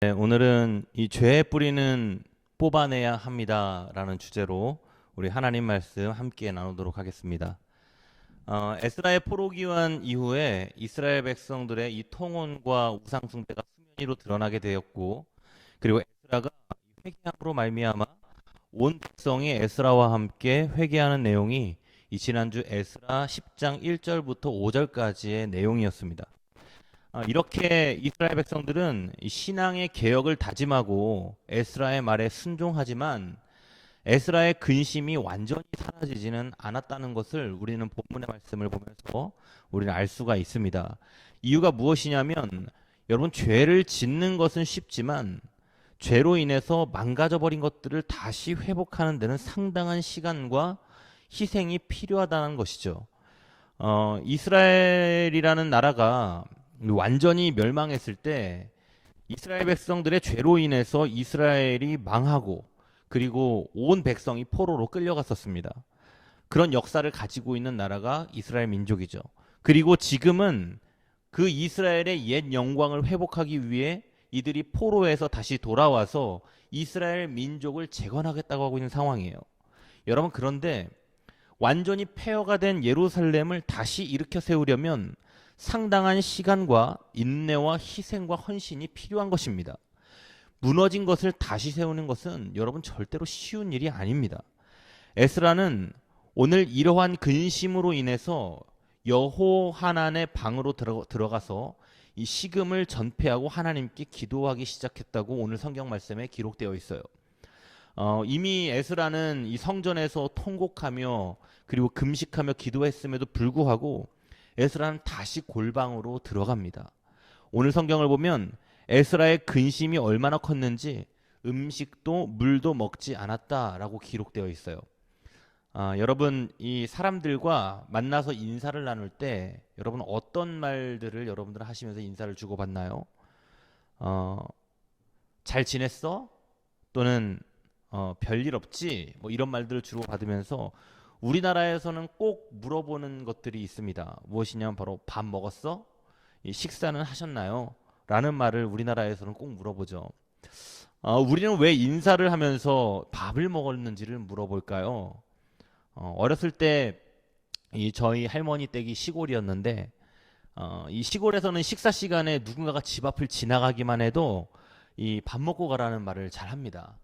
네, 오늘은 이 죄의 뿌리는 뽑아내야 합니다라는 주제로 우리 하나님 말씀 함께 나누도록 하겠습니다. 에스라의 포로기환 이후에 이스라엘 백성들의 이 통혼과 우상 숭배가 수면 위로 드러나게 되었고, 그리고 에스라가 회개함으로 말미암아 온 백성이 에스라와 함께 회개하는 내용이 이 지난주 에스라 10장 1절부터 5절까지의 내용이었습니다. 이렇게 이스라엘 백성들은 이 신앙의 개혁을 다짐하고 에스라의 말에 순종하지만 에스라의 근심이 완전히 사라지지는 않았다는 것을 우리는 본문의 말씀을 보면서 우리는 알 수가 있습니다. 이유가 무엇이냐면, 여러분, 죄를 짓는 것은 쉽지만 죄로 인해서 망가져버린 것들을 다시 회복하는 데는 상당한 시간과 희생이 필요하다는 것이죠. 이스라엘이라는 나라가 완전히 멸망했을 때 이스라엘 백성들의 죄로 인해서 이스라엘이 망하고, 그리고 온 백성이 포로로 끌려갔었습니다. 그런 역사를 가지고 있는 나라가 이스라엘 민족이죠. 그리고 지금은 그 이스라엘의 옛 영광을 회복하기 위해 이들이 포로에서 다시 돌아와서 이스라엘 민족을 재건하겠다고 하고 있는 상황이에요. 여러분, 그런데 완전히 폐허가 된 예루살렘을 다시 일으켜 세우려면 상당한 시간과 인내와 희생과 헌신이 필요한 것입니다. 무너진 것을 다시 세우는 것은 여러분 절대로 쉬운 일이 아닙니다. 에스라는 오늘 이러한 근심으로 인해서 여호하난의 방으로 들어가서 이 식음을 전폐하고 하나님께 기도하기 시작했다고 오늘 성경 말씀에 기록되어 있어요. 이미 에스라는 이 성전에서 통곡하며 그리고 금식하며 기도했음에도 불구하고 에스라는 다시 골방으로 들어갑니다. 오늘 성경을 보면 에스라의 근심이 얼마나 컸는지 음식도 물도 먹지 않았다라고 기록되어 있어요. 여러분, 이 사람들과 만나서 인사를 나눌 때 여러분 어떤 말들을 여러분들 하시면서 인사를 주고받나요? 잘 지냈어? 또는 별일 없지? 뭐 이런 말들을 주고받으면서 우리나라에서는 꼭 물어보는 것들이 있습니다. 무엇이냐면 바로 밥 먹었어? 식사는 하셨나요? 라는 말을 우리나라에서는 꼭 물어보죠. 우리는 왜 인사를 하면서 밥을 먹었는지를 물어볼까요? 어렸을 때 저희 할머니 댁이 시골이었는데, 이 시골에서는 식사 시간에 누군가가 집 앞을 지나가기만 해도 이 밥 먹고 가라는 말을 잘 합니다.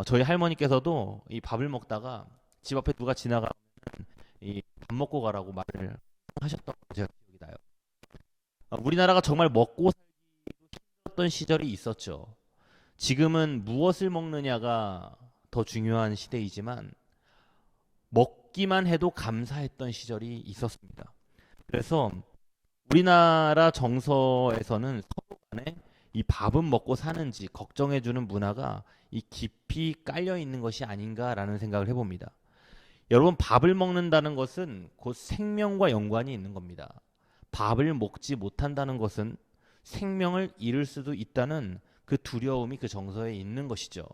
저희 할머니께서도 이 밥을 먹다가 집 앞에 누가 지나가면 이 밥 먹고 가라고 말을 하셨던 거 제가 기억이 나요. 우리나라가 정말 먹고 살던 시절이 있었죠. 지금은 무엇을 먹느냐가 더 중요한 시대이지만 먹기만 해도 감사했던 시절이 있었습니다. 그래서 우리나라 정서에서는 서로 간에 이 밥은 먹고 사는지 걱정해주는 문화가 이 깊이 깔려 있는 것이 아닌가라는 생각을 해봅니다. 여러분, 밥을 먹는다는 것은 곧 생명과 연관이 있는 겁니다. 밥을 먹지 못한다는 것은 생명을 잃을 수도 있다는 그 두려움이 그 정서에 있는 것이죠.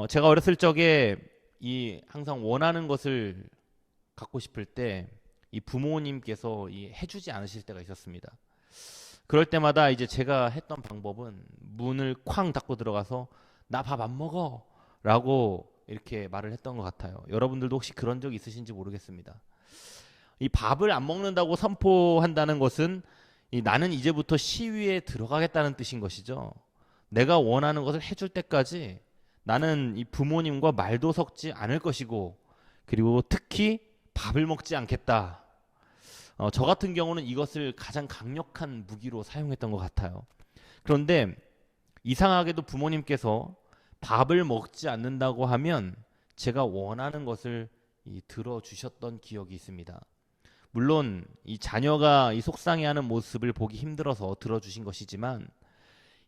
제가 어렸을 적에 항상 원하는 것을 갖고 싶을 때 이 부모님께서 해주지 않으실 때가 있었습니다. 그럴 때마다 이제 제가 했던 방법은 문을 쾅 닫고 들어가서 나 밥 안 먹어 라고 이렇게 말을 했던 것 같아요. 여러분들도 혹시 그런 적 있으신지 모르겠습니다. 이 밥을 안 먹는다고 선포한다는 것은 나는 이제부터 시위에 들어가겠다는 뜻인 것이죠. 내가 원하는 것을 해줄 때까지 나는 이 부모님과 말도 섞지 않을 것이고, 그리고 특히 밥을 먹지 않겠다. 저 같은 경우는 이것을 가장 강력한 무기로 사용했던 것 같아요. 그런데 이상하게도 부모님께서 밥을 먹지 않는다고 하면 제가 원하는 것을 들어주셨던 기억이 있습니다. 물론 이 자녀가 속상해하는 모습을 보기 힘들어서 들어주신 것이지만,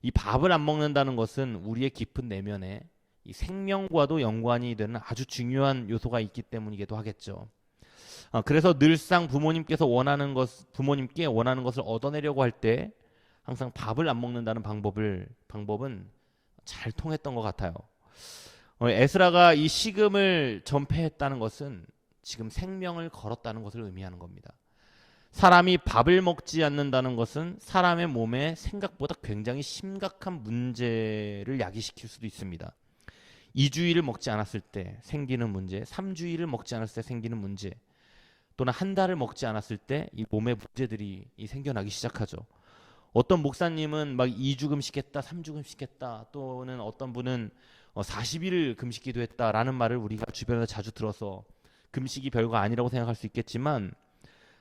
이 밥을 안 먹는다는 것은 우리의 깊은 내면에 이 생명과도 연관이 되는 아주 중요한 요소가 있기 때문이기도 하겠죠. 그래서 늘상 부모님께 원하는 것을 얻어내려고 할 때 항상 밥을 안 먹는다는 방법은 잘 통했던 것 같아요. 에스라가 이 식음을 전폐했다는 것은 지금 생명을 걸었다는 것을 의미하는 겁니다. 사람이 밥을 먹지 않는다는 것은 사람의 몸에 생각보다 굉장히 심각한 문제를 야기시킬 수도 있습니다. 2주일을 먹지 않았을 때 생기는 문제, 3주일을 먹지 않았을 때 생기는 문제, 또는 한 달을 먹지 않았을 때 이 몸의 문제들이 생겨나기 시작하죠. 어떤 목사님은 막 2주 금식했다, 3주 금식했다, 또는 어떤 분은 40일 금식 기도했다라는 말을 우리가 주변에서 자주 들어서 금식이 별거 아니라고 생각할 수 있겠지만,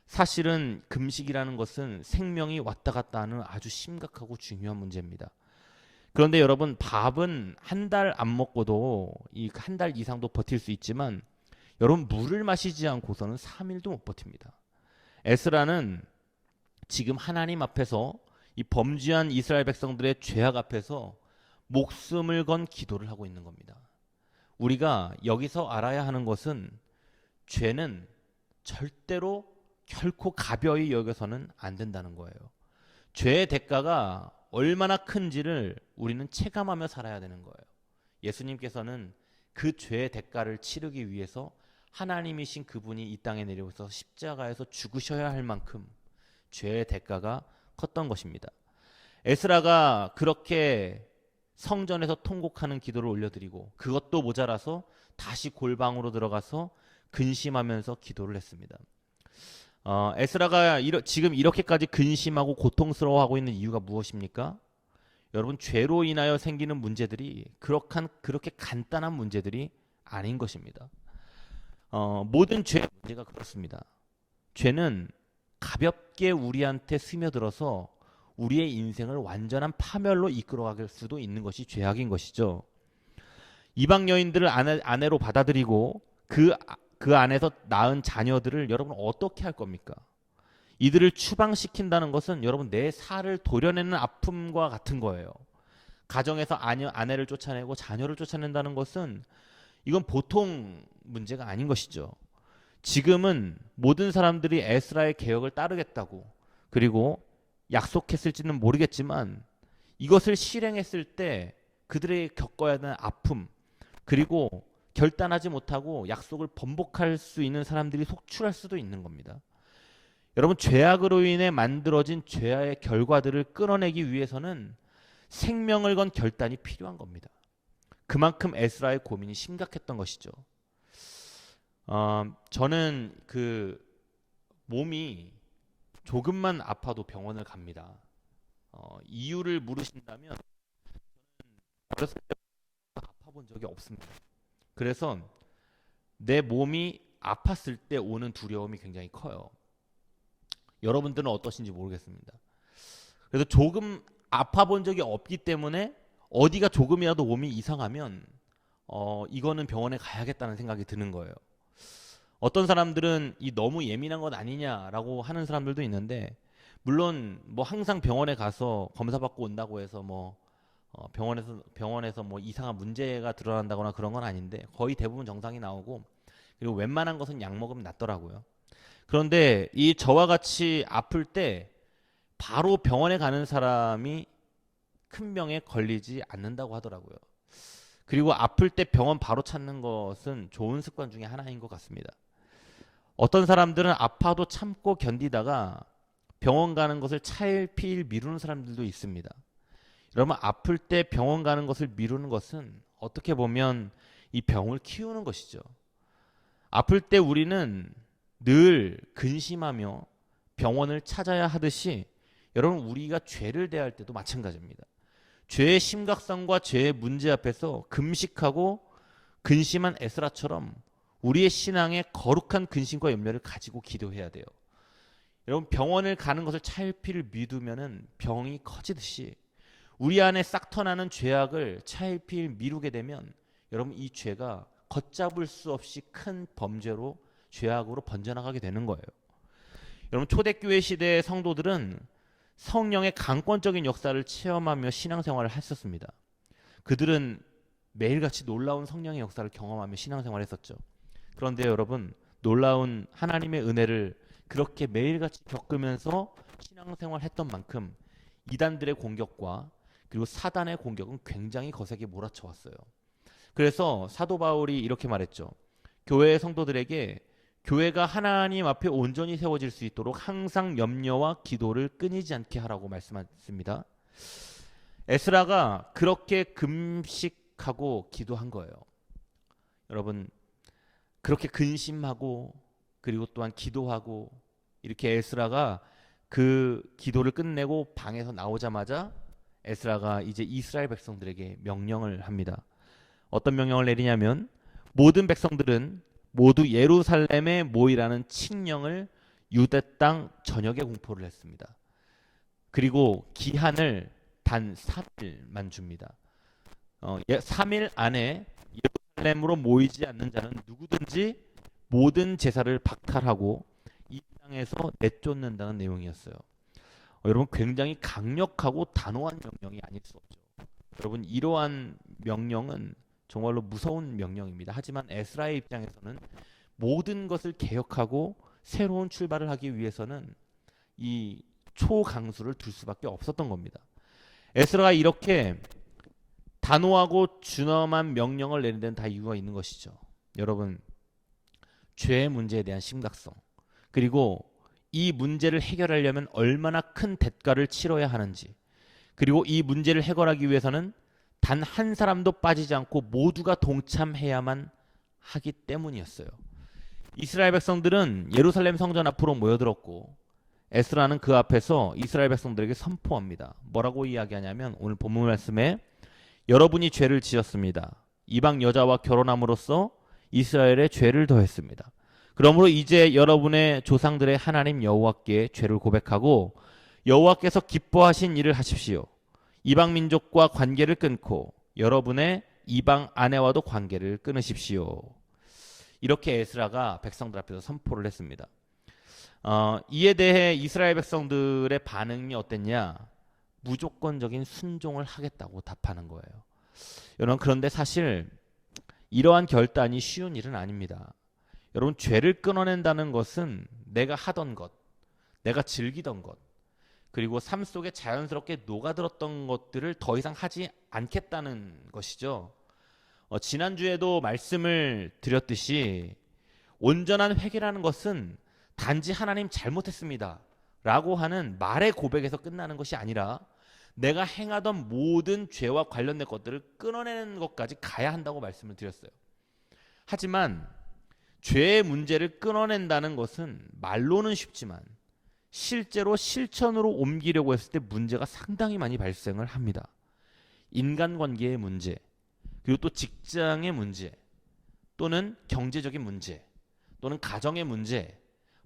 사실은 금식이라는 것은 생명이 왔다 갔다 하는 아주 심각하고 중요한 문제입니다. 그런데 여러분, 밥은 한 달 안 먹고도 이 한 달 이상도 버틸 수 있지만, 여러분 물을 마시지 않고서는 3일도 못 버팁니다. 에스라는 지금 하나님 앞에서 이 범죄한 이스라엘 백성들의 죄악 앞에서 목숨을 건 기도를 하고 있는 겁니다. 우리가 여기서 알아야 하는 것은 죄는 절대로 결코 가벼이 여겨서는 안 된다는 거예요. 죄의 대가가 얼마나 큰지를 우리는 체감하며 살아야 되는 거예요. 예수님께서는 그 죄의 대가를 치르기 위해서 하나님이신 그분이 이 땅에 내려오셔서 십자가에서 죽으셔야 할 만큼 죄의 대가가 컸던 것입니다. 에스라가 그렇게 성전에서 통곡하는 기도를 올려드리고 그것도 모자라서 다시 골방으로 들어가서 근심하면서 기도를 했습니다. 에스라가 지금 이렇게까지 근심하고 고통스러워하고 있는 이유가 무엇입니까? 여러분, 죄로 인하여 생기는 문제들이 그렇게 간단한 문제들이 아닌 것입니다. 모든 죄의 문제가 그렇습니다. 죄는 가볍게 우리한테 스며들어서 우리의 인생을 완전한 파멸로 이끌어갈 수도 있는 것이 죄악인 것이죠. 이방 여인들을 아내로 받아들이고 그 안에서 낳은 자녀들을 여러분 어떻게 할 겁니까? 이들을 추방시킨다는 것은 여러분 내 살을 도려내는 아픔과 같은 거예요. 가정에서 아내를 쫓아내고 자녀를 쫓아낸다는 것은 이건 보통 문제가 아닌 것이죠. 지금은 모든 사람들이 에스라의 개혁을 따르겠다고, 그리고 약속했을지는 모르겠지만 이것을 실행했을 때 그들이 겪어야 하는 아픔, 그리고 결단하지 못하고 약속을 번복할 수 있는 사람들이 속출할 수도 있는 겁니다. 여러분, 죄악으로 인해 만들어진 죄의 결과들을 끊어내기 위해서는 생명을 건 결단이 필요한 겁니다. 그만큼 에스라의 고민이 심각했던 것이죠. 저는 그 몸이 조금만 아파도 병원을 갑니다. 이유를 물으신다면 저는 어렸을 때 아파본 적이 없습니다. 그래서 내 몸이 아팠을 때 오는 두려움이 굉장히 커요. 여러분들은 어떠신지 모르겠습니다. 그래서 조금 아파본 적이 없기 때문에 어디가 조금이라도 몸이 이상하면 이거는 병원에 가야겠다는 생각이 드는 거예요. 어떤 사람들은 이 너무 예민한 것 아니냐라고 하는 사람들도 있는데, 물론 뭐 항상 병원에 가서 검사받고 온다고 해서 뭐 병원에서 뭐 이상한 문제가 드러난다거나 그런 건 아닌데, 거의 대부분 정상이 나오고, 그리고 웬만한 것은 약 먹으면 낫더라고요. 그런데 이 저와 같이 아플 때 바로 병원에 가는 사람이 큰 병에 걸리지 않는다고 하더라고요. 그리고 아플 때 병원 바로 찾는 것은 좋은 습관 중에 하나인 것 같습니다. 어떤 사람들은 아파도 참고 견디다가 병원 가는 것을 차일피일 미루는 사람들도 있습니다. 여러분, 아플 때 병원 가는 것을 미루는 것은 어떻게 보면 이 병을 키우는 것이죠. 아플 때 우리는 늘 근심하며 병원을 찾아야 하듯이, 여러분, 우리가 죄를 대할 때도 마찬가지입니다. 죄의 심각성과 죄의 문제 앞에서 금식하고 근심한 에스라처럼 우리의 신앙에 거룩한 근심과 염려를 가지고 기도해야 돼요. 여러분, 병원을 가는 것을 차일피일 미루면은 병이 커지듯이 우리 안에 싹터나는 죄악을 차일피일 미루게 되면 여러분, 이 죄가 걷잡을 수 없이 큰 범죄로, 죄악으로 번져나가게 되는 거예요. 여러분, 초대교회 시대의 성도들은 성령의 강권적인 역사를 체험하며 신앙생활을 했었습니다. 그들은 매일같이 놀라운 성령의 역사를 경험하며 신앙생활을 했었죠. 그런데 여러분, 놀라운 하나님의 은혜를 그렇게 매일같이 겪으면서 신앙생활을 했던 만큼 이단들의 공격과 그리고 사단의 공격은 굉장히 거세게 몰아쳐 왔어요. 그래서 사도 바울이 이렇게 말했죠. 교회의 성도들에게 교회가 하나님 앞에 온전히 세워질 수 있도록 항상 염려와 기도를 끊이지 않게 하라고 말씀하십니다. 에스라가 그렇게 금식하고 기도한 거예요. 여러분, 그렇게 근심하고 그리고 또한 기도하고 이렇게 에스라가 그 기도를 끝내고 방에서 나오자마자 에스라가 이제 이스라엘 백성들에게 명령을 합니다. 어떤 명령을 내리냐면 모든 백성들은 모두 예루살렘에 모이라는 칙령을 유대 땅 전역에 공포를 했습니다. 그리고 기한을 단 3일만 줍니다. 3일 안에 예루살렘으로 모이지 않는 자는 누구든지 모든 제사를 박탈하고 이 땅에서 내쫓는다는 내용이었어요. 여러분, 굉장히 강력하고 단호한 명령이 아닐 수 없죠. 여러분, 이러한 명령은 정말로 무서운 명령입니다. 하지만 에스라의 입장에서는 모든 것을 개혁하고 새로운 출발을 하기 위해서는 이 초강수를 둘 수밖에 없었던 겁니다. 에스라가 이렇게 단호하고 준엄한 명령을 내는 데는 다 이유가 있는 것이죠. 여러분, 죄의 문제에 대한 심각성, 그리고 이 문제를 해결하려면 얼마나 큰 대가를 치러야 하는지, 그리고 이 문제를 해결하기 위해서는 단 한 사람도 빠지지 않고 모두가 동참해야만 하기 때문이었어요. 이스라엘 백성들은 예루살렘 성전 앞으로 모여들었고 에스라는 그 앞에서 이스라엘 백성들에게 선포합니다. 뭐라고 이야기하냐면 오늘 본문 말씀에 여러분이 죄를 지었습니다. 이방 여자와 결혼함으로써 이스라엘의 죄를 더했습니다. 그러므로 이제 여러분의 조상들의 하나님 여호와께 죄를 고백하고 여호와께서 기뻐하신 일을 하십시오. 이방 민족과 관계를 끊고 여러분의 이방 아내와도 관계를 끊으십시오. 이렇게 에스라가 백성들 앞에서 선포를 했습니다. 이에 대해 이스라엘 백성들의 반응이 어땠냐? 무조건적인 순종을 하겠다고 답하는 거예요. 여러분, 그런데 사실 이러한 결단이 쉬운 일은 아닙니다. 여러분, 죄를 끊어낸다는 것은 내가 하던 것, 내가 즐기던 것, 그리고 삶 속에 자연스럽게 녹아들었던 것들을 더 이상 하지 않겠다는 것이죠. 지난주에도 말씀을 드렸듯이 온전한 회개라는 것은 단지 하나님 잘못했습니다 라고 하는 말의 고백에서 끝나는 것이 아니라 내가 행하던 모든 죄와 관련된 것들을 끊어내는 것까지 가야 한다고 말씀을 드렸어요. 하지만 죄의 문제를 끊어낸다는 것은 말로는 쉽지만 실제로 실천으로 옮기려고 했을 때 문제가 상당히 많이 발생을 합니다. 인간관계의 문제, 그리고 또 직장의 문제, 또는 경제적인 문제, 또는 가정의 문제,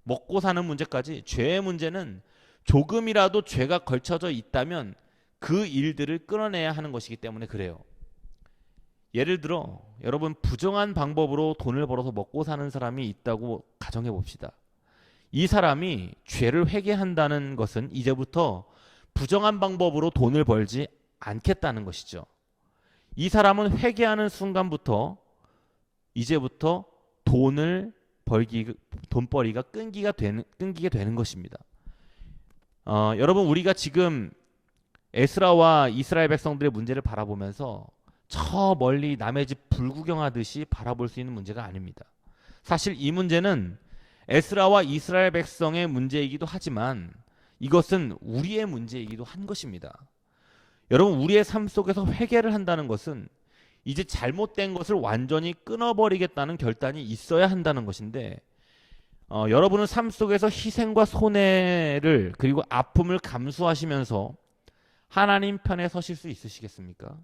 먹고 사는 문제까지 죄의 문제는 조금이라도 죄가 걸쳐져 있다면 그 일들을 끊어내야 하는 것이기 때문에 그래요. 예를 들어 여러분, 부정한 방법으로 돈을 벌어서 먹고 사는 사람이 있다고 가정해 봅시다. 이 사람이 죄를 회개한다는 것은 이제부터 부정한 방법으로 돈을 벌지 않겠다는 것이죠. 이 사람은 회개하는 순간부터 이제부터 돈벌이가 끊기게 되는 것입니다. 여러분, 우리가 지금 에스라와 이스라엘 백성들의 문제를 바라보면서 저 멀리 남의 집 불구경하듯이 바라볼 수 있는 문제가 아닙니다. 사실 이 문제는 에스라와 이스라엘 백성의 문제이기도 하지만 이것은 우리의 문제이기도 한 것입니다. 여러분, 우리의 삶 속에서 회개를 한다는 것은 이제 잘못된 것을 완전히 끊어버리겠다는 결단이 있어야 한다는 것인데 여러분은 삶 속에서 희생과 손해를 그리고 아픔을 감수하시면서 하나님 편에 서실 수 있으시겠습니까?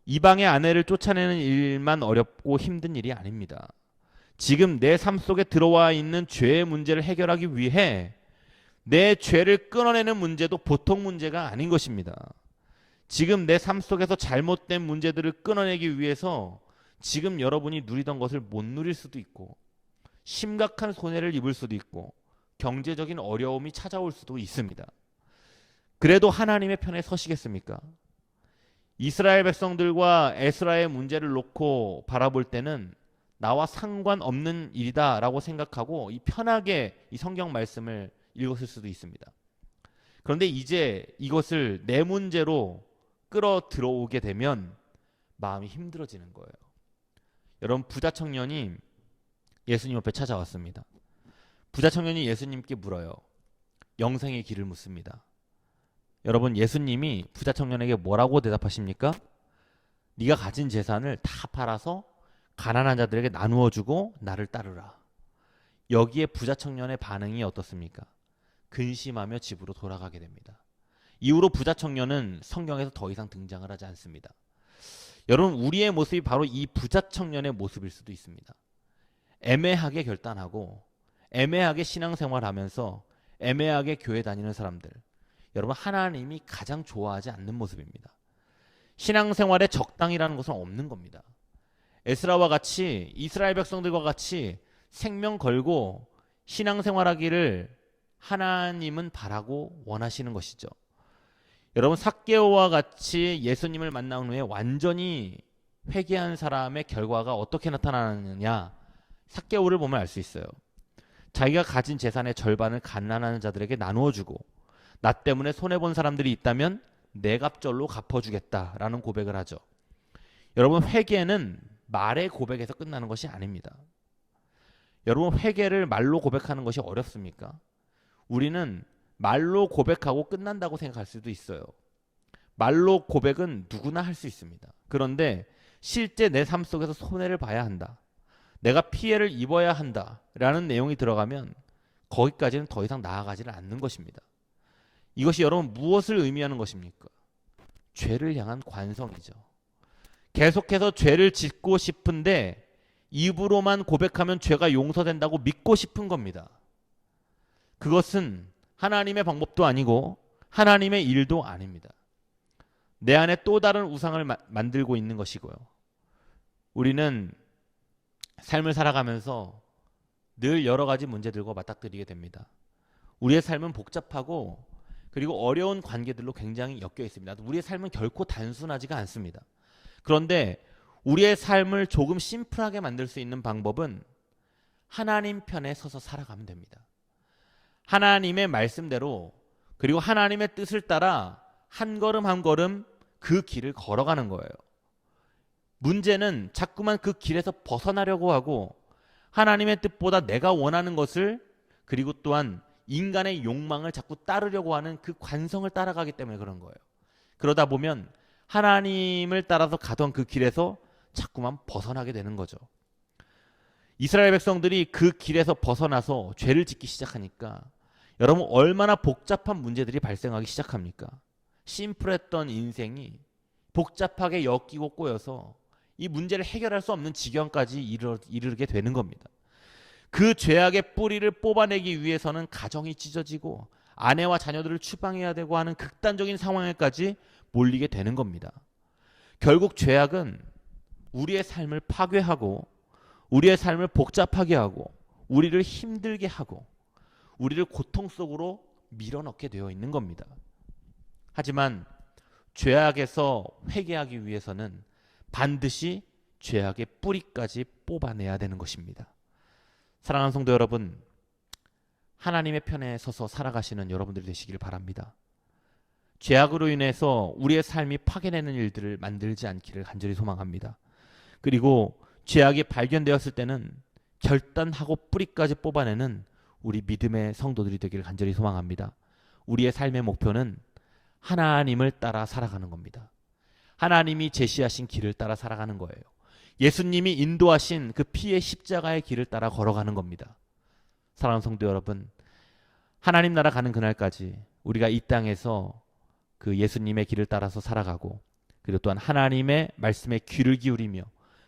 이방의 아내를 쫓아내는 일만 어렵고 힘든 일이 아닙니다. 지금 내 삶 속에 들어와 있는 죄의 문제를 해결하기 위해 내 죄를 끊어내는 문제도 보통 문제가 아닌 것입니다. 지금 내 삶 속에서 잘못된 문제들을 끊어내기 위해서 지금 여러분이 누리던 것을 못 누릴 수도 있고 심각한 손해를 입을 수도 있고 경제적인 어려움이 찾아올 수도 있습니다. 그래도 하나님의 편에 서시겠습니까? 이스라엘 백성들과 에스라의 문제를 놓고 바라볼 때는 나와 상관없는 일이다 라고 생각하고 편하게 이 성경 말씀을 읽었을 수도 있습니다. 그런데 이제 이것을 내 문제로 끌어 들어오게 되면 마음이 힘들어지는 거예요. 여러분, 부자 청년이 예수님 옆에 찾아왔습니다. 부자 청년이 예수님께 물어요. 영생의 길을 묻습니다. 여러분, 예수님이 부자 청년에게 뭐라고 대답하십니까? 네가 가진 재산을 다 팔아서 가난한 자들에게 나누어 주고 나를 따르라. 여기에 부자 청년의 반응이 어떻습니까? 근심하며 집으로 돌아가게 됩니다. 이후로 부자 청년은 성경에서 더 이상 등장을 하지 않습니다. 여러분, 우리의 모습이 바로 이 부자 청년의 모습일 수도 있습니다. 애매하게 결단하고 애매하게 신앙생활하면서 애매하게 교회 다니는 사람들, 여러분, 하나님이 가장 좋아하지 않는 모습입니다. 신앙생활에 적당이라는 것은 없는 겁니다. 에스라와 같이, 이스라엘 백성들과 같이 생명 걸고 신앙생활하기를 하나님은 바라고 원하시는 것이죠. 여러분, 삭개오와 같이 예수님을 만난 후에 완전히 회개한 사람의 결과가 어떻게 나타나느냐, 삭개오를 보면 알 수 있어요. 자기가 가진 재산의 절반을 가난한 자들에게 나누어 주고 나 때문에 손해본 사람들이 있다면 내 갑절로 갚아주겠다라는 고백을 하죠. 여러분, 회개는 말의 고백에서 끝나는 것이 아닙니다. 여러분, 회개를 말로 고백하는 것이 어렵습니까? 우리는 말로 고백하고 끝난다고 생각할 수도 있어요. 말로 고백은 누구나 할 수 있습니다. 그런데 실제 내 삶 속에서 손해를 봐야 한다, 내가 피해를 입어야 한다라는 내용이 들어가면 거기까지는 더 이상 나아가지는 않는 것입니다. 이것이 여러분 무엇을 의미하는 것입니까? 죄를 향한 관성이죠. 계속해서 죄를 짓고 싶은데 입으로만 고백하면 죄가 용서된다고 믿고 싶은 겁니다. 그것은 하나님의 방법도 아니고 하나님의 일도 아닙니다. 내 안에 또 다른 우상을 만들고 있는 것이고요. 우리는 삶을 살아가면서 늘 여러 가지 문제들과 맞닥뜨리게 됩니다. 우리의 삶은 복잡하고 그리고 어려운 관계들로 굉장히 엮여 있습니다. 우리의 삶은 결코 단순하지가 않습니다. 그런데 우리의 삶을 조금 심플하게 만들 수 있는 방법은 하나님 편에 서서 살아가면 됩니다. 하나님의 말씀대로 그리고 하나님의 뜻을 따라 한 걸음 한 걸음 그 길을 걸어가는 거예요. 문제는 자꾸만 그 길에서 벗어나려고 하고 하나님의 뜻보다 내가 원하는 것을 그리고 또한 인간의 욕망을 자꾸 따르려고 하는 그 관성을 따라가기 때문에 그런 거예요. 그러다 보면 하나님을 따라서 가던 그 길에서 자꾸만 벗어나게 되는 거죠. 이스라엘 백성들이 그 길에서 벗어나서 죄를 짓기 시작하니까 여러분 얼마나 복잡한 문제들이 발생하기 시작합니까? 심플했던 인생이 복잡하게 엮이고 꼬여서 이 문제를 해결할 수 없는 지경까지 이르게 되는 겁니다. 그 죄악의 뿌리를 뽑아내기 위해서는 가정이 찢어지고 아내와 자녀들을 추방해야 되고 하는 극단적인 상황에까지 몰리게 되는 겁니다. 결국 죄악은 우리의 삶을 파괴하고 우리의 삶을 복잡하게 하고 우리를 힘들게 하고 우리를 고통 속으로 밀어넣게 되어 있는 겁니다. 하지만 죄악에서 회개하기 위해서는 반드시 죄악의 뿌리까지 뽑아내야 되는 것입니다. 사랑하는 성도 여러분, 하나님의 편에 서서 살아가시는 여러분들이 되시길 바랍니다. 죄악으로 인해서 우리의 삶이 파괴되는 일들을 만들지 않기를 간절히 소망합니다. 그리고 죄악이 발견되었을 때는 결단하고 뿌리까지 뽑아내는 우리 믿음의 성도들이 되기를 간절히 소망합니다. 우리의 삶의 목표는 하나님을 따라 살아가는 겁니다. 하나님이 제시하신 길을 따라 살아가는 거예요. 예수님이 인도하신 그 피의 십자가의 길을 따라 걸어가는 겁니다. 사랑하는 성도 여러분, 하나님 나라 가는 그날까지 우리가 이 땅에서 그 예수님의 길을 따라서 살아가고 그리고 또한 하나님의 말씀에 귀를 기울이며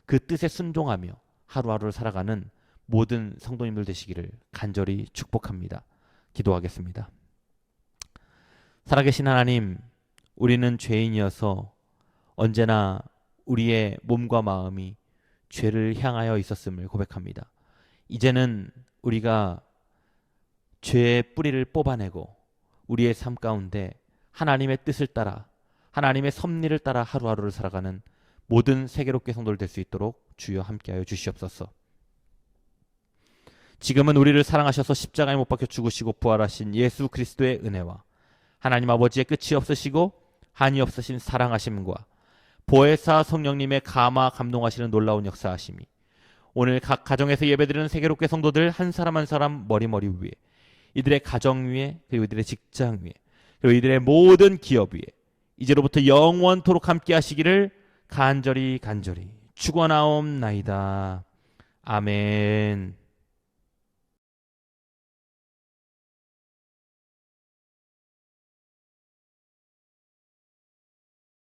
그 뜻에 순종하며 하루하루를 살아가는 모든 성도님들 되시기를 간절히 축복합니다. 기도하겠습니다. 살아계신 하나님, 우리는 죄인이어서 언제나 우리의 몸과 마음이 죄를 향하여 있었음을 고백합니다. 이제는 우리가 죄의 뿌리를 뽑아내고 우리의 삶 가운데 하나님의 뜻을 따라 하나님의 섭리를 따라 하루하루를 살아가는 모든 세계롭게 성도를 될 수 있도록 주여 함께하여 주시옵소서. 지금은 우리를 사랑하셔서 십자가에 못 박혀 죽으시고 부활하신 예수 그리스도의 은혜와 하나님 아버지의 끝이 없으시고 한이 없으신 사랑하심과 보혜사 성령님의 감화 감동하시는 놀라운 역사하심이 오늘 각 가정에서 예배드리는 세계롭게 성도들 한 사람 한 사람 머리 위에, 이들의 가정 위에, 그리고 이들의 직장 위에, 그리고 이들의 모든 기업 위에 이제로부터 영원토록 함께 하시기를 간절히 축원하옵나이다. 아멘.